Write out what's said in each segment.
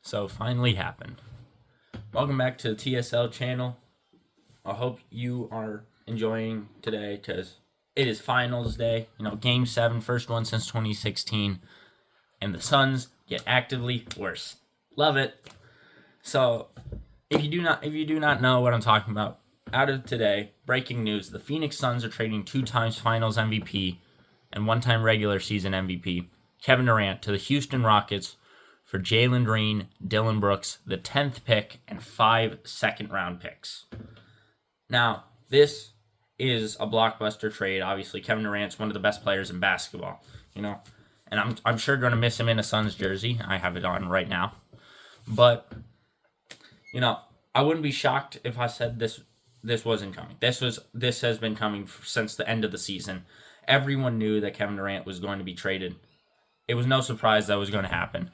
So finally happened. Welcome back to the TSL channel. I hope you are enjoying today because it is finals day. Game 7, first one since 2016, and the Suns get actively worse. Love it. So if you do not know what I'm talking about, out of today, breaking news: the Phoenix Suns are trading 2 times Finals MVP and 1-time regular season MVP Kevin Durant to the Houston Rockets for Jalen Green, Dillon Brooks, the 10th pick, and 5 second-round picks. Now, this is a blockbuster trade. Obviously, Kevin Durant's one of the best players in basketball, and I'm sure going to miss him in a Suns jersey. I have it on right now. But, I wouldn't be shocked if I said this wasn't coming. This has been coming since the end of the season. Everyone knew that Kevin Durant was going to be traded. It was no surprise that was going to happen.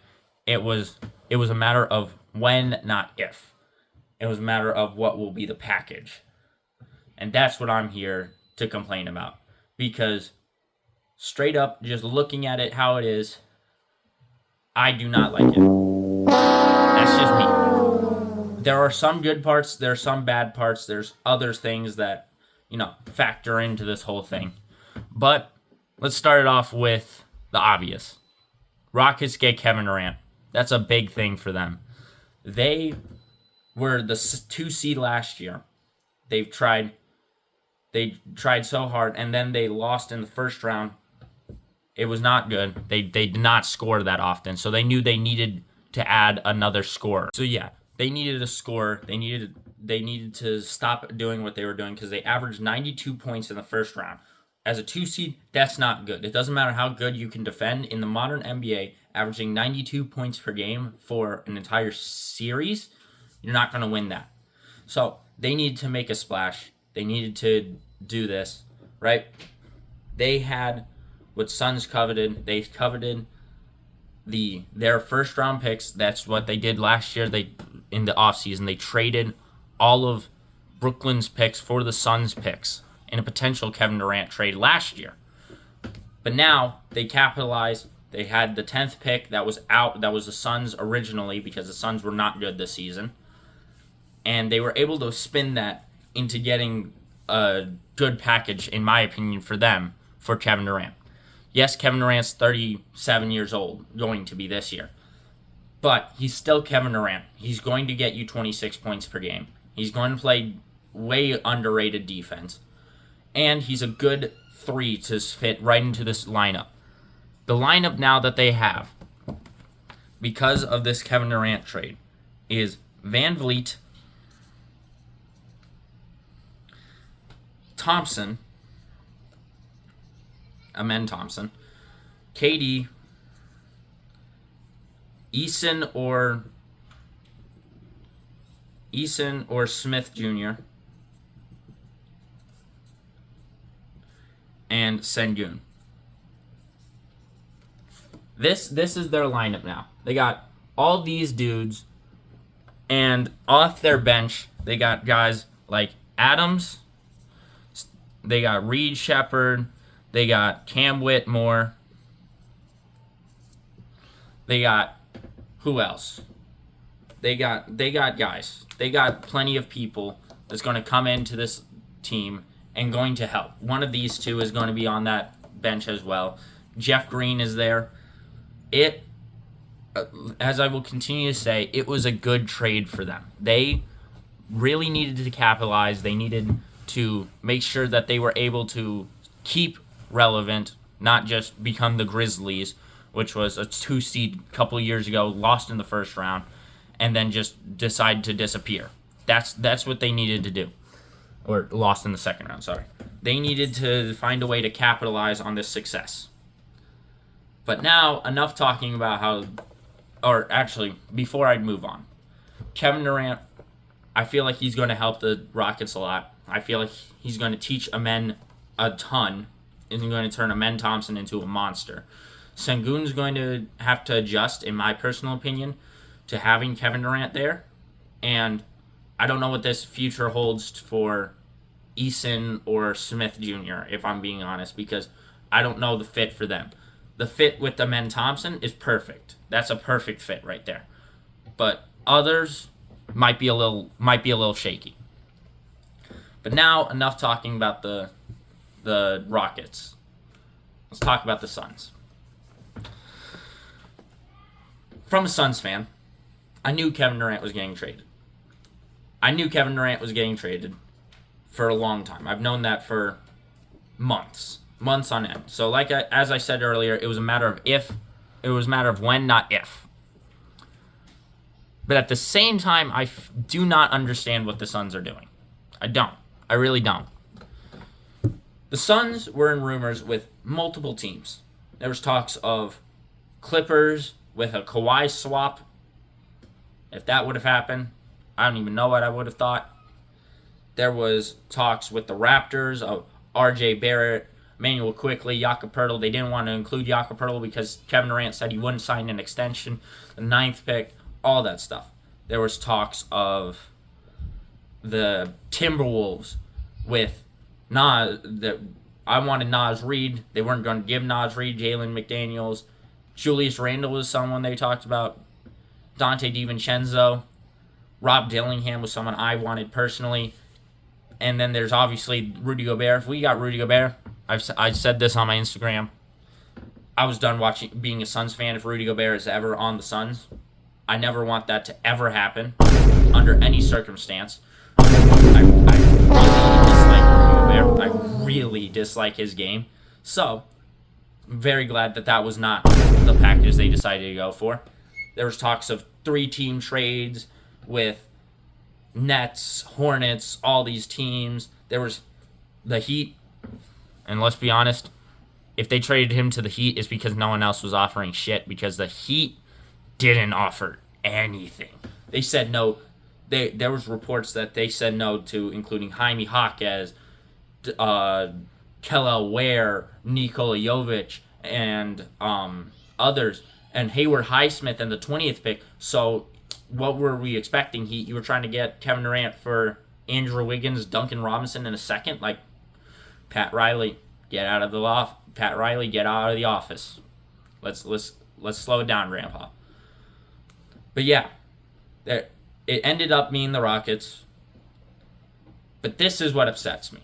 It was a matter of when, not if. It was a matter of what will be the package. And that's what I'm here to complain about. Because straight up, just looking at it how it is, I do not like it. That's just me. There are some good parts, there are some bad parts, there's other things that, factor into this whole thing. But let's start it off with the obvious. Rockets get Kevin Durant. That's a big thing for them. They were the 2 seed last year. They tried so hard, and then they lost in the first round. It was not good. They did not score that often, so they knew they needed to add another scorer. So yeah, they needed a scorer. They needed to stop doing what they were doing because they averaged 92 points in the first round. As a 2 seed, that's not good. It doesn't matter how good you can defend. In the modern NBA, averaging 92 points per game for an entire series, you're not going to win that. So they needed to make a splash. They needed to do this, right? They had what Suns coveted. They coveted their first round picks. That's what they did last year. In the offseason, they traded all of Brooklyn's picks for the Suns picks in a potential Kevin Durant trade last year. But now they capitalized. They had the 10th pick that was out. That was the Suns originally because the Suns were not good this season. And they were able to spin that into getting a good package, in my opinion, for them, for Kevin Durant. Yes, Kevin Durant's 37 years old, going to be this year. But he's still Kevin Durant. He's going to get you 26 points per game. He's going to play way underrated defense. And he's a good 3 to fit right into this lineup. The lineup now that they have, because of this Kevin Durant trade, is Van Vliet, Thompson, Amen Thompson, KD, Eason or Smith Jr., and Sengun. This is their lineup now. They got all these dudes, and off their bench, they got guys like Adams, they got Reed Shepherd, they got Cam Whitmore, they got who else? They got guys. They got plenty of people that's going to come into this team and going to help. One of these two is going to be on that bench as well. Jeff Green is there. As I will continue to say, it was a good trade for them. They really needed to capitalize. They needed to make sure that they were able to keep relevant, not just become the Grizzlies, which was a 2 seed a couple years ago, lost in the first round, and then just decide to disappear. That's what they needed to do. Or lost in the second round, sorry. They needed to find a way to capitalize on this success. But now, enough talking about before I move on, Kevin Durant, I feel like he's going to help the Rockets a lot. I feel like he's going to teach Amen a ton, and he's going to turn Amen Thompson into a monster. Sengun's going to have to adjust, in my personal opinion, to having Kevin Durant there. And I don't know what this future holds for Eason or Smith Jr., if I'm being honest, because I don't know the fit for them. The fit with Amen Thompson is perfect. That's a perfect fit right there. but others might be a little shaky. But now, enough talking about the Rockets. Let's talk about the Suns. From a Suns fan, I knew Kevin Durant was getting traded. For a long time. I've known that for months on end. So, as I said earlier, it was a matter of if. It was a matter of when, not if. But at the same time, I do not understand what the Suns are doing. I don't. I really don't. The Suns were in rumors with multiple teams. There was talks of Clippers with a Kawhi swap. If that would have happened, I don't even know what I would have thought. There was talks with the Raptors of R.J. Barrett, Emmanuel Quickley, Jakob Poeltl. They didn't want to include Jakob Poeltl because Kevin Durant said he wouldn't sign an extension. The 9th pick, all that stuff. There was talks of the Timberwolves with Nas. I wanted Nas Reed. They weren't going to give Nas Reed. Jalen McDaniels. Julius Randle was someone they talked about. Dante DiVincenzo. Rob Dillingham was someone I wanted personally. And then there's obviously Rudy Gobert. If we got Rudy Gobert, I said this on my Instagram. I was done being a Suns fan if Rudy Gobert is ever on the Suns. I never want that to ever happen under any circumstance. I really dislike his game. So, I'm very glad that was not the package they decided to go for. There was talks of 3-team trades with Nets, Hornets, all these teams. There was the Heat. And let's be honest, if they traded him to the Heat, it's because no one else was offering shit, because the Heat didn't offer anything. They said no. There was reports that they said no to including Jaime Jaquez, Kel'el Ware, Nikola Jovic, and others, and Hayward Highsmith and the 20th pick. So what were we expecting? You were trying to get Kevin Durant for Andrew Wiggins, Duncan Robinson in a second? Like, Pat Riley, get out of the office. Let's slow it down, Grandpa. But yeah, it ended up being the Rockets. But this is what upsets me.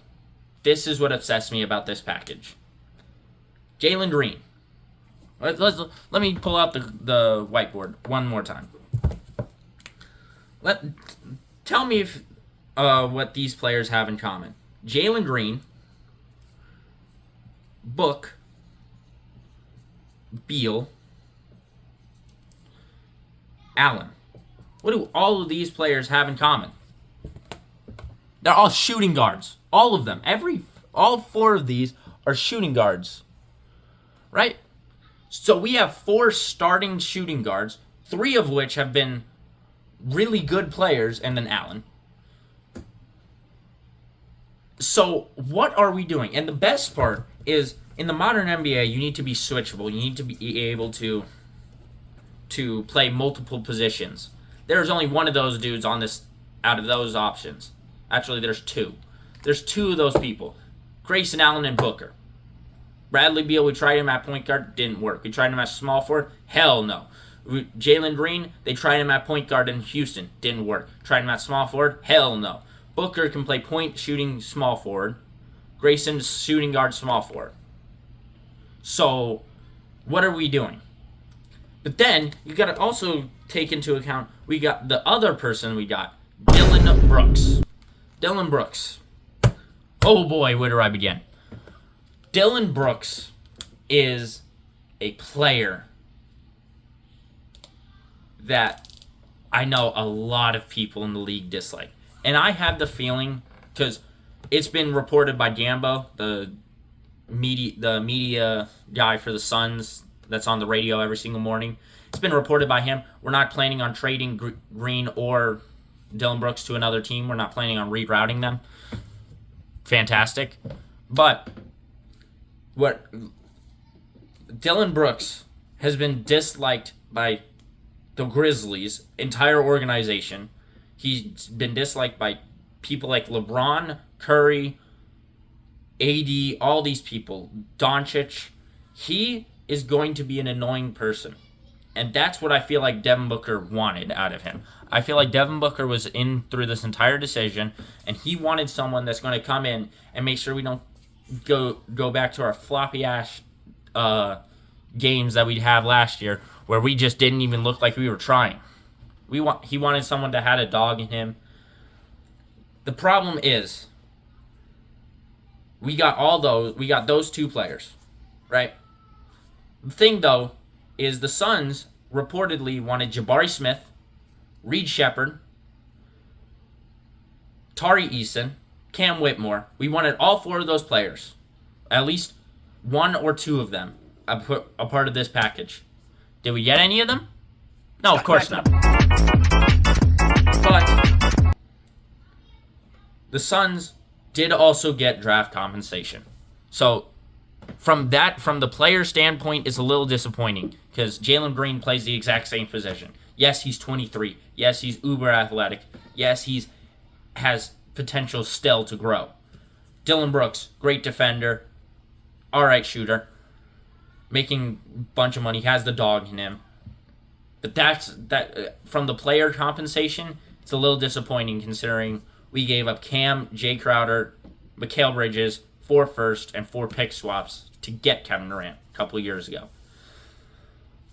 This is what upsets me about this package. Jalen Green. Let me pull out the whiteboard one more time. Tell me if what these players have in common. Jalen Green, Book, Beal, Allen. What do all of these players have in common? They're all shooting guards. All of them. All 4 of these are shooting guards. Right? So we have 4 starting shooting guards, 3 of which have been really good players, and then Allen. So what are we doing? And the best part is, in the modern NBA, you need to be switchable. You need to be able to play multiple positions. There's only one of those dudes on this out of those options. Actually, there's 2. There's 2 of those people. Grayson Allen and Booker. Bradley Beal, we tried him at point guard, didn't work. We tried him at small forward, hell no. Jalen Green, they tried him at point guard in Houston, didn't work. Tried him at small forward, hell no. Booker can play point, shooting, small forward. Grayson, shooting guard, small forward. So, what are we doing? But then, you got to also take into account, we got the other person we got, Dillon Brooks. Dillon Brooks. Oh boy, where do I begin? Dillon Brooks is a player that I know a lot of people in the league dislike. And I have the feeling, because it's been reported by Gambo, the media guy for the Suns that's on the radio every single morning. It's been reported by him. We're not planning on trading Green or Dillon Brooks to another team. We're not planning on rerouting them. Fantastic. But what Dillon Brooks has been disliked by the Grizzlies' entire organization. He's been disliked by people like LeBron, Curry, AD, all these people, Doncic. He is going to be an annoying person. And that's what I feel like Devin Booker wanted out of him. I feel like Devin Booker was in through this entire decision, and he wanted someone that's going to come in and make sure we don't go back to our floppy ass games that we'd have last year, where we just didn't even look like we were trying. He wanted someone that had a dog in him. The problem is, we got those two players, right? The thing though is the Suns reportedly wanted Jabari Smith, Reed Shepherd, Tari Eason, Cam Whitmore. We wanted all 4 of those players, at least 1 or 2 of them, a part of this package. Did we get any of them? No, of course not. But the Suns did also get draft compensation. So from the player standpoint, it's a little disappointing because Jalen Green plays the exact same position. Yes, he's 23. Yes, he's uber athletic. Yes, he has potential still to grow. Dylan Brooks, great defender, all right shooter, making a bunch of money, has the dog in him. But that from the player compensation, it's a little disappointing considering we gave up Cam, Jay Crowder, Mikal Bridges, 4 first and 4 pick swaps to get Kevin Durant a couple of years ago.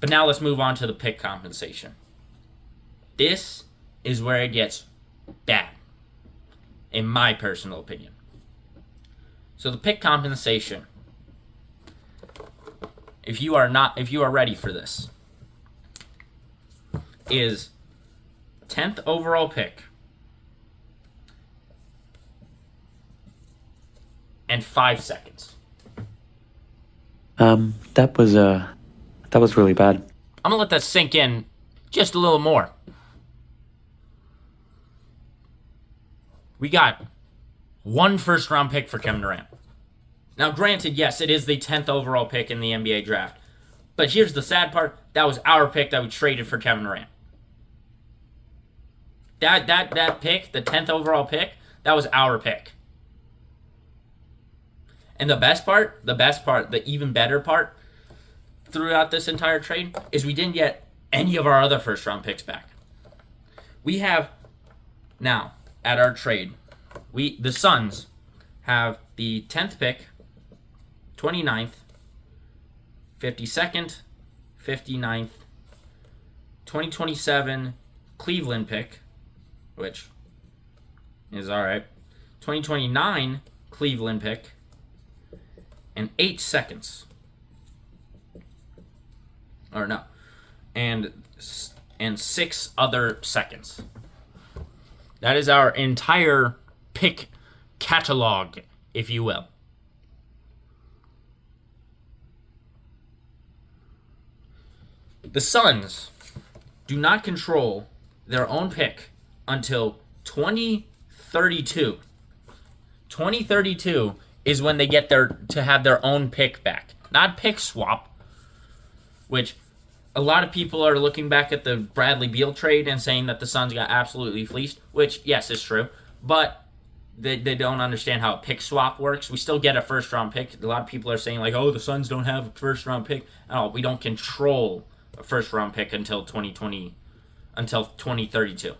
But now let's move on to the pick compensation. This is where it gets bad, in my personal opinion. So the pick compensation, if you are ready for this, is 10th overall pick and 5 seconds. That was really bad. I'm gonna let that sink in just a little more. We got 1 first-round pick for Kevin Durant. Now, granted, yes, it is the 10th overall pick in the NBA draft. But here's the sad part. That was our pick that we traded for Kevin Durant. That pick, the 10th overall pick, that was our pick. And the best part, the even better part throughout this entire trade is we didn't get any of our other first-round picks back. We have now, at our trade, the Suns have the 10th pick, 29th, 52nd, 59th, 2027 Cleveland pick, which is alright, 2029 Cleveland pick, and 8 seconds. Or no. And 6 other seconds. That is our entire pick catalog, if you will. The Suns do not control their own pick until 2032. 2032 is when they get to have their own pick back. Not pick swap, which a lot of people are looking back at the Bradley Beal trade and saying that the Suns got absolutely fleeced, which, yes, is true. But they don't understand how a pick swap works. We still get a first-round pick. A lot of people are saying, like, oh, the Suns don't have a first-round pick. No, we don't control a first-round pick until 2032.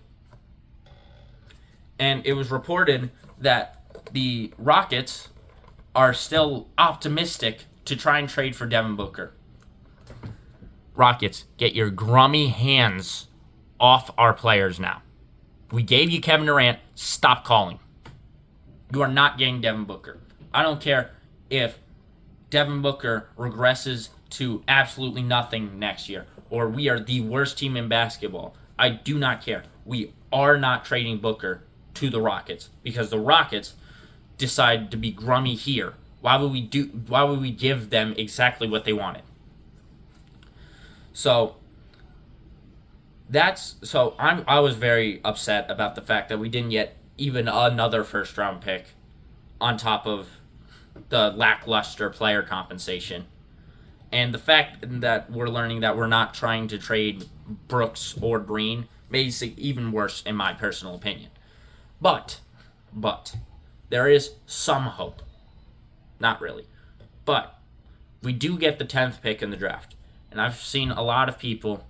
And it was reported that the Rockets are still optimistic to try and trade for Devin Booker. Rockets, get your grummy hands off our players now. We gave you Kevin Durant. Stop calling. You are not getting Devin Booker. I don't care if Devin Booker regresses to absolutely nothing next year, or we are the worst team in basketball. I do not care. We are not trading Booker to the Rockets because the Rockets decide to be grummy here. Why would we give them exactly what they wanted? So I was very upset about the fact that we didn't get even another first round pick on top of the lackluster player compensation. And the fact that we're learning that we're not trying to trade Brooks or Green makes it even worse in my personal opinion. But there is some hope. Not really. But we do get the 10th pick in the draft. And I've seen a lot of people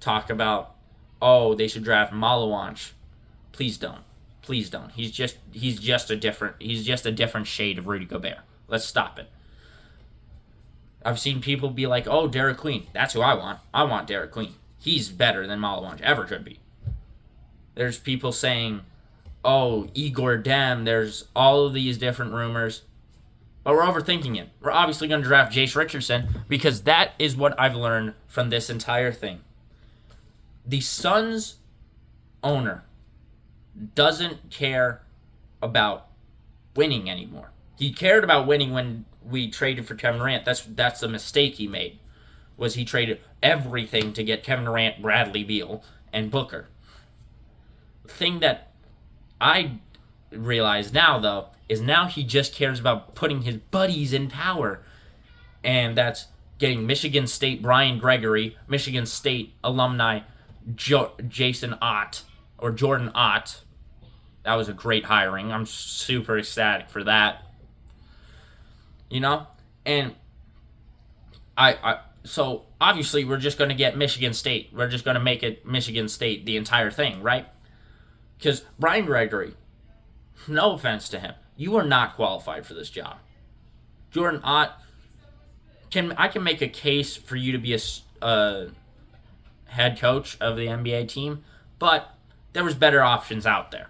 talk about, oh, they should draft Malawanch. Please don't. Please don't. He's just a different shade of Rudy Gobert. Let's stop it. I've seen people be like, oh, Derek Queen. That's who I want. I want Derek Queen. He's better than Malawanch ever could be. There's people saying, oh, Igor Dem. There's all of these different rumors. But we're overthinking it. We're obviously going to draft Jace Richardson because that is what I've learned from this entire thing. The Suns owner doesn't care about winning anymore. He cared about winning when we traded for Kevin Durant. That's the mistake he made, was he traded everything to get Kevin Durant, Bradley Beal, and Booker. The thing that I realize now, though, is now he just cares about putting his buddies in power. And that's getting Michigan State Brian Gregory, Michigan State alumni Jason Ott, or Jordan Ott. That was a great hiring. I'm super ecstatic for that. You know? And so obviously we're just going to get Michigan State. We're just going to make it Michigan State the entire thing, right? Because Brian Gregory, no offense to him, you are not qualified for this job. Jordan Ott, I can make a case for you to be a head coach of the NBA team, but there was better options out there.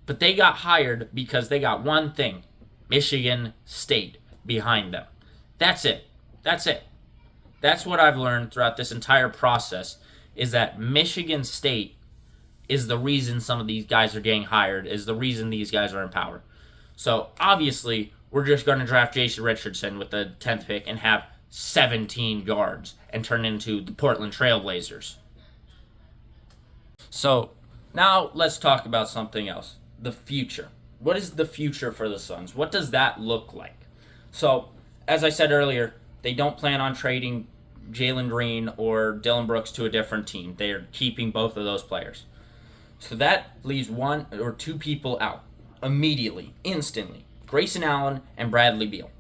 But they got hired because they got one thing: Michigan State behind them. That's it. That's it. That's what I've learned throughout this entire process, is that Michigan State is the reason some of these guys are getting hired, is the reason these guys are in power. So obviously, we're just going to draft Jason Richardson with the 10th pick and have 17 guards and turn into the Portland Trail Blazers. So now let's talk about something else. The future. What is the future for the Suns? What does that look like? So, as I said earlier, they don't plan on trading Jalen Green or Dillon Brooks to a different team. They are keeping both of those players. So that leaves one or two people out immediately, instantly. Grayson Allen and Bradley Beal.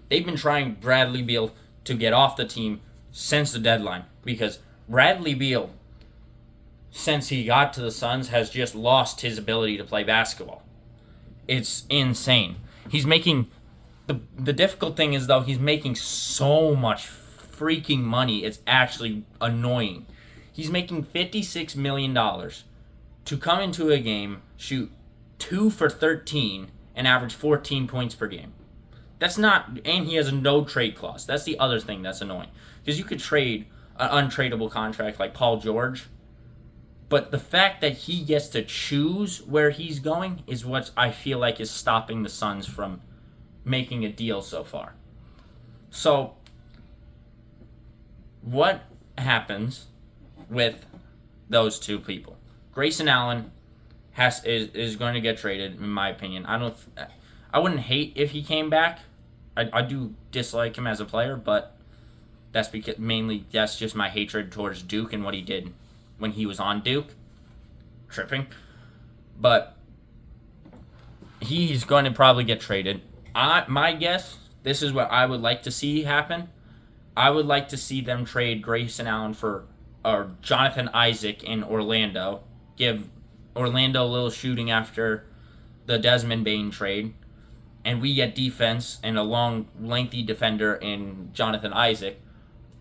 They've been trying Bradley Beal to get off the team since the deadline, because Bradley Beal, since he got to the Suns, has just lost his ability to play basketball. It's insane. He's making... The difficult thing is, though, he's making so much freaking money. It's actually annoying. He's making $56 million to come into a game, shoot 2 for 13, and average 14 points per game. That's not... And he has a no-trade clause. That's the other thing that's annoying. Because you could trade an untradeable contract like Paul George, but the fact that he gets to choose where he's going is what I feel like is stopping the Suns from making a deal so far. So, what happens with those two people? Grayson Allen is going to get traded, in my opinion. I wouldn't hate if he came back. I do dislike him as a player, but that's just my hatred towards Duke and what he did when he was on Duke. Tripping. But he's going to probably get traded. My guess, this is what I would like to see happen. I would like to see them trade Grayson Allen for Jonathan Isaac in Orlando. Give Orlando a little shooting after the Desmond Bane trade. And we get defense and a long, lengthy defender in Jonathan Isaac.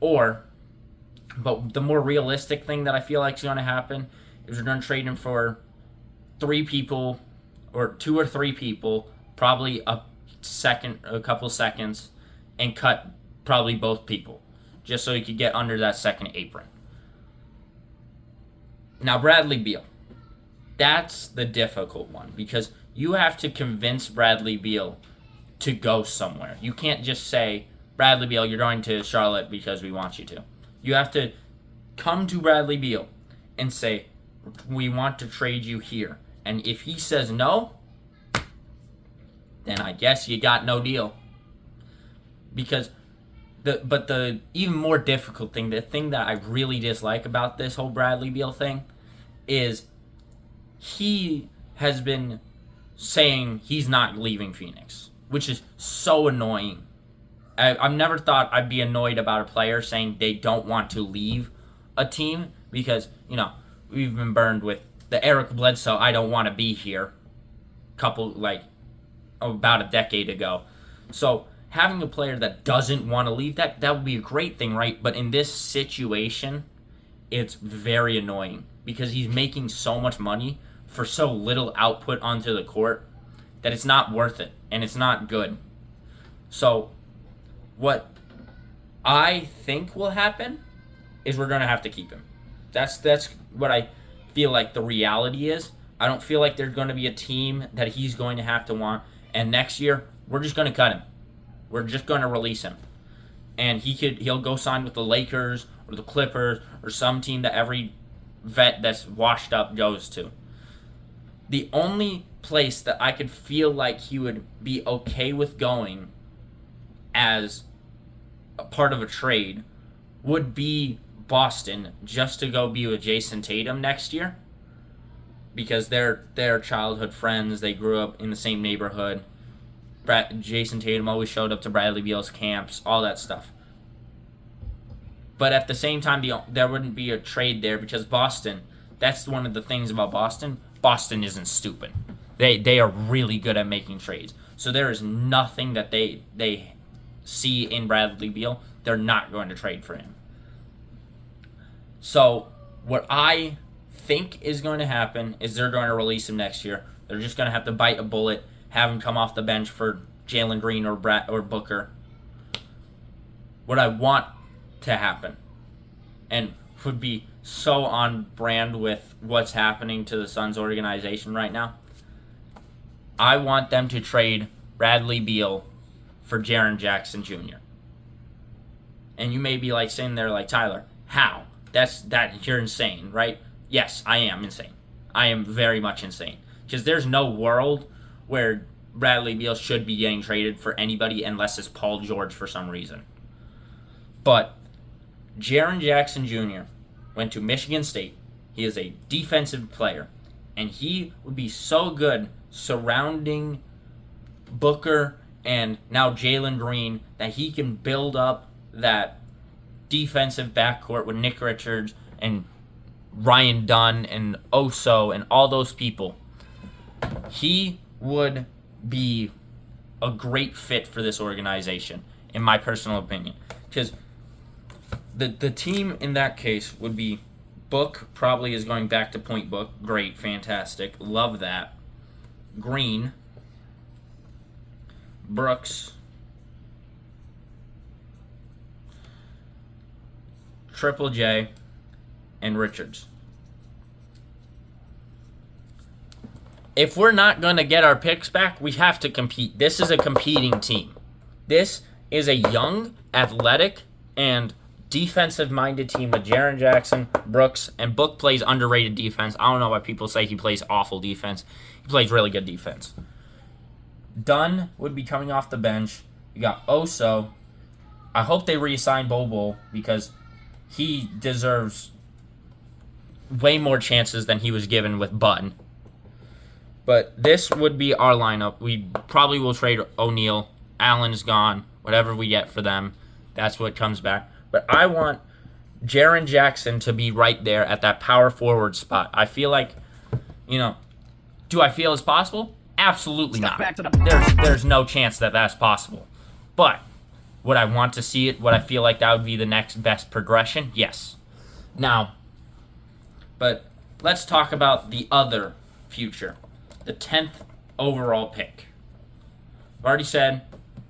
But the more realistic thing that I feel like is going to happen is we're going to trade him for 3 people, or 2 or 3 people, probably a couple seconds, and cut probably both people, just so he could get under that second apron. Now, Bradley Beal. That's the difficult one, because you have to convince Bradley Beal to go somewhere. You can't just say, Bradley Beal, you're going to Charlotte because we want you to. You have to come to Bradley Beal and say, we want to trade you here. And if he says no, then I guess you got no deal. Because the even more difficult thing, the thing that I really dislike about this whole Bradley Beal thing, is he has been saying he's not leaving Phoenix, which is so annoying. I've never thought I'd be annoyed about a player saying they don't want to leave a team because, we've been burned with the Eric Bledsoe, I don't want to be here, about a decade ago. So having a player that doesn't want to leave, that would be a great thing, right? But in this situation, it's very annoying because he's making so much money for so little output onto the court that it's not worth it and it's not good. So what I think will happen is we're going to have to keep him. That's what I feel like the reality is. I don't feel like there's going to be a team that he's going to have to want. And next year, we're just going to cut him. We're just going to release him. And he'll go sign with the Lakers or the Clippers or some team that every vet that's washed up goes to. The only place that I could feel like he would be okay with going as a part of a trade would be Boston, just to go be with Jason Tatum next year, because they're childhood friends. They grew up in the same neighborhood. Jason Tatum always showed up to Bradley Beal's camps, all that stuff. But at the same time, there wouldn't be a trade there because Boston, that's one of the things about Boston. Boston isn't stupid. They are really good at making trades. So there is nothing that they see in Bradley Beal. They're not going to trade for him. So what I think is going to happen is they're going to release him next year. They're just going to have to bite a bullet, have him come off the bench for Jalen Green or Booker. What I want to happen, and would be so on brand with what's happening to the Suns organization right now, I want them to trade Bradley Beal for Jaren Jackson Jr. And you may be sitting there Tyler, how? You're insane, right? Yes, I am insane. I am very much insane. Because there's no world where Bradley Beal should be getting traded for anybody unless it's Paul George for some reason. But Jaren Jackson Jr. went to Michigan State. He is a defensive player. And he would be so good surrounding Booker and now Jalen Green that he can build up that defensive backcourt with Nick Richards and Ryan Dunn and Oso and all those people. He would be a great fit for this organization, in my personal opinion. Because the team in that case would be Book probably is going back to point Book. Great, fantastic. Love that. Green. Brooks. Triple J. And Richards. If we're not going to get our picks back, we have to compete. This is a competing team. This is a young, athletic, and defensive-minded team with Jaren Jackson, Brooks, and Book plays underrated defense. I don't know why people say he plays awful defense. He plays really good defense. Dunn would be coming off the bench. You got Oso. I hope they re-sign Bobo because he deserves way more chances than he was given with Button. But this would be our lineup. We probably will trade O'Neal. Allen's gone. Whatever we get for them, that's what comes back. But I want Jaren Jackson to be right there at that power forward spot. I feel like, do I feel it's possible? Absolutely not. There's no chance that that's possible. But would I want to see it? Would I feel like that would be the next best progression? Yes. Now, but let's talk about the other future. The 10th overall pick. I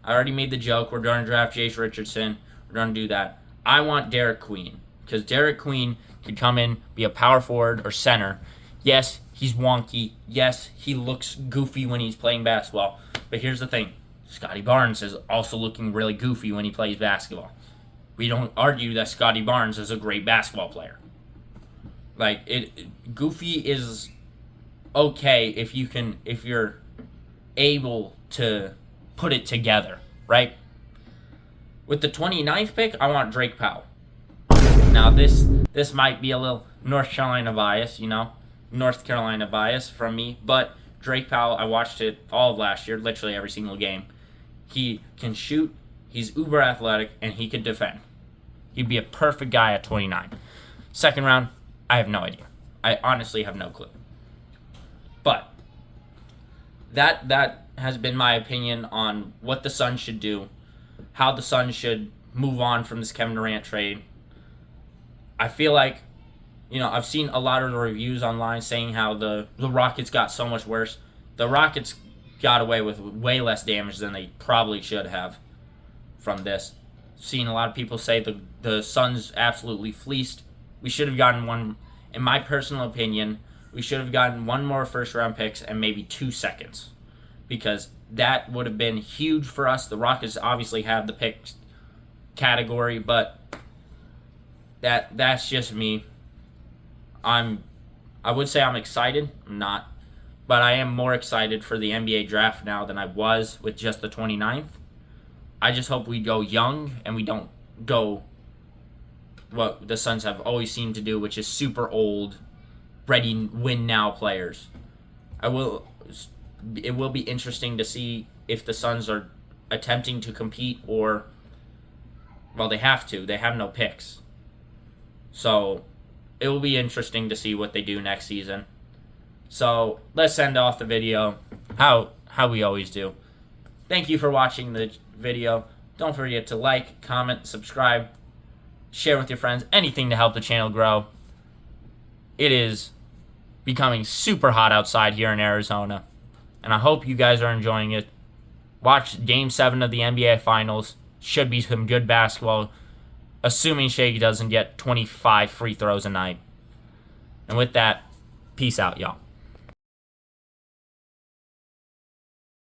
already made the joke. We're going to draft Jace Richardson. We're going to do that. I want Derek Queen. Because Derek Queen could come in, be a power forward or center. Yes, he's wonky. Yes, he looks goofy when he's playing basketball. But here's the thing. Scotty Barnes is also looking really goofy when he plays basketball. We don't argue that Scotty Barnes is a great basketball player. Goofy is okay if you're able to put it together, right? With the 29th pick, I want Drake Powell. Now this might be a little North Carolina bias, North Carolina bias from me, but Drake Powell, I watched it all of last year, literally every single game. He can shoot, he's uber athletic, and he can defend. He'd be a perfect guy at 29. Second round, I have no idea. I honestly have no clue. But that has been my opinion on what the Suns should do, how the Suns should move on from this Kevin Durant trade. I feel like, I've seen a lot of the reviews online saying how the Rockets got so much worse. The Rockets got away with way less damage than they probably should have from this. Seen a lot of people say the Suns absolutely fleeced. We should have gotten one, in my personal opinion, we should have gotten one more first-round picks and maybe 2 seconds, because that would have been huge for us. The Rockets obviously have the pick category, but that's just me. I would say I'm excited. I'm not. But I am more excited for the NBA draft now than I was with just the 29th. I just hope we go young and we don't go what the Suns have always seemed to do, which is super old, ready win now players. It will be interesting to see if the Suns are attempting to compete or, well, they have to. They have no picks. So it will be interesting to see what they do next season. So let's end off the video how we always do. Thank you for watching the video. Don't forget to like, comment, subscribe, share with your friends, anything to help the channel grow. It is becoming super hot outside here in Arizona, and I hope you guys are enjoying it. Watch Game 7 of the NBA Finals. Should be some good basketball, assuming Shea doesn't get 25 free throws a night. And with that, peace out, y'all.